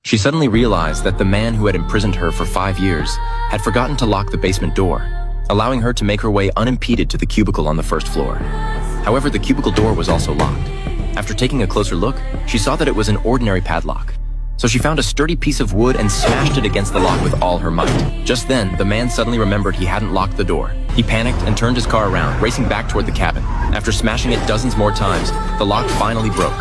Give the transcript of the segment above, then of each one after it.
She suddenly realized that the man who had imprisoned her for 5 years had forgotten to lock the basement door, allowing her to make her way unimpeded to the cubicle on the first floor. However, the cubicle door was also locked. After taking a closer look, she saw that it was an ordinary padlock. So she found a sturdy piece of wood and smashed it against the lock with all her might. Just then, the man suddenly remembered he hadn't locked the door. He panicked and turned his car around, racing back toward the cabin. After smashing it dozens more times, the lock finally broke.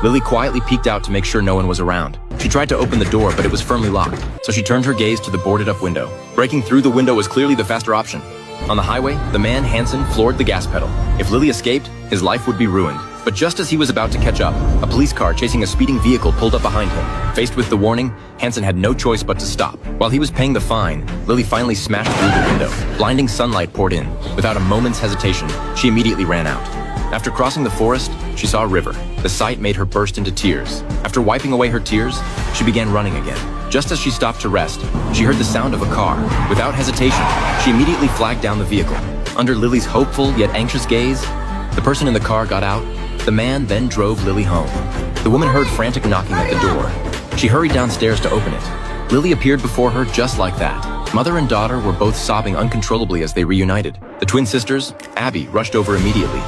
Lily quietly peeked out to make sure no one was around. She tried to open the door, but it was firmly locked, so she turned her gaze to the boarded-up window. Breaking through the window was clearly the faster option. On the highway, the man, Hansen, floored the gas pedal. If Lily escaped, his life would be ruined. But just as he was about to catch up, a police car chasing a speeding vehicle pulled up behind him. Faced with the warning, Hansen had no choice but to stop. While he was paying the fine, Lily finally smashed through the window. Blinding sunlight poured in. Without a moment's hesitation, she immediately ran out. After crossing the forest, she saw a river. The sight made her burst into tears. After wiping away her tears, she began running again. Just as she stopped to rest, she heard the sound of a car. Without hesitation, she immediately flagged down the vehicle. Under Lily's hopeful yet anxious gaze, the person in the car got out. The man then drove Lily home. The woman heard frantic knocking at the door. She hurried downstairs to open it. Lily appeared before her just like that. Mother and daughter were both sobbing uncontrollably as they reunited. The twin sisters, Abby, rushed over immediately.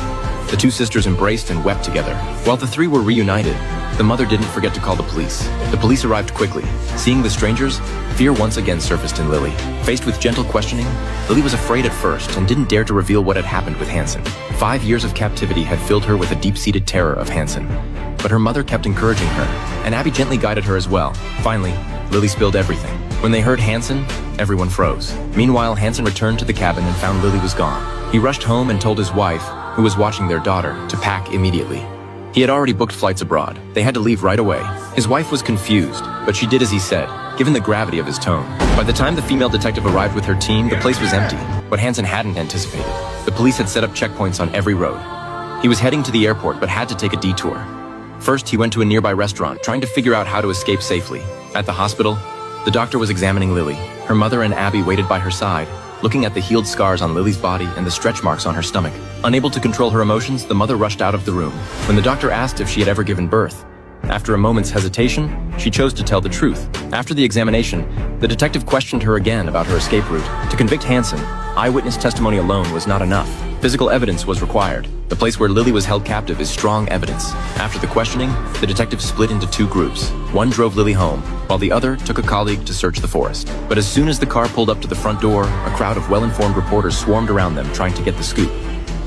The two sisters embraced and wept together. While the three were reunited, the mother didn't forget to call the police. The police arrived quickly. Seeing the strangers, fear once again surfaced in Lily. Faced with gentle questioning, Lily was afraid at first and didn't dare to reveal what had happened with Hansen. 5 years of captivity had filled her with a deep-seated terror of Hansen. But her mother kept encouraging her, and Abby gently guided her as well. Finally, Lily spilled everything. When they heard Hansen, everyone froze. Meanwhile, Hansen returned to the cabin and found Lily was gone. He rushed home and told his wife, who was watching their daughter, to pack immediately. He had already booked flights abroad. They had to leave right away. His wife was confused, but she did as he said, given the gravity of his tone. By the time the female detective arrived with her team, the place was empty. What Hansen hadn't anticipated. The police had set up checkpoints on every road. He was heading to the airport, but had to take a detour. First, he went to a nearby restaurant, trying to figure out how to escape safely. At the hospital, the doctor was examining Lily. Her mother and Abby waited by her side, looking at the healed scars on Lily's body and the stretch marks on her stomach. Unable to control her emotions, the mother rushed out of the room. When the doctor asked if she had ever given birth, after a moment's hesitation, she chose to tell the truth. After the examination, the detective questioned her again about her escape route. To convict Hansen, eyewitness testimony alone was not enough. Physical evidence was required. The place where Lily was held captive is strong evidence. After the questioning, the detective split into two groups. One drove Lily home, while the other took a colleague to search the forest. But as soon as the car pulled up to the front door, a crowd of well-informed reporters swarmed around them trying to get the scoop.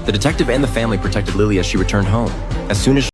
The detective and the family protected Lily as she returned home. As soon as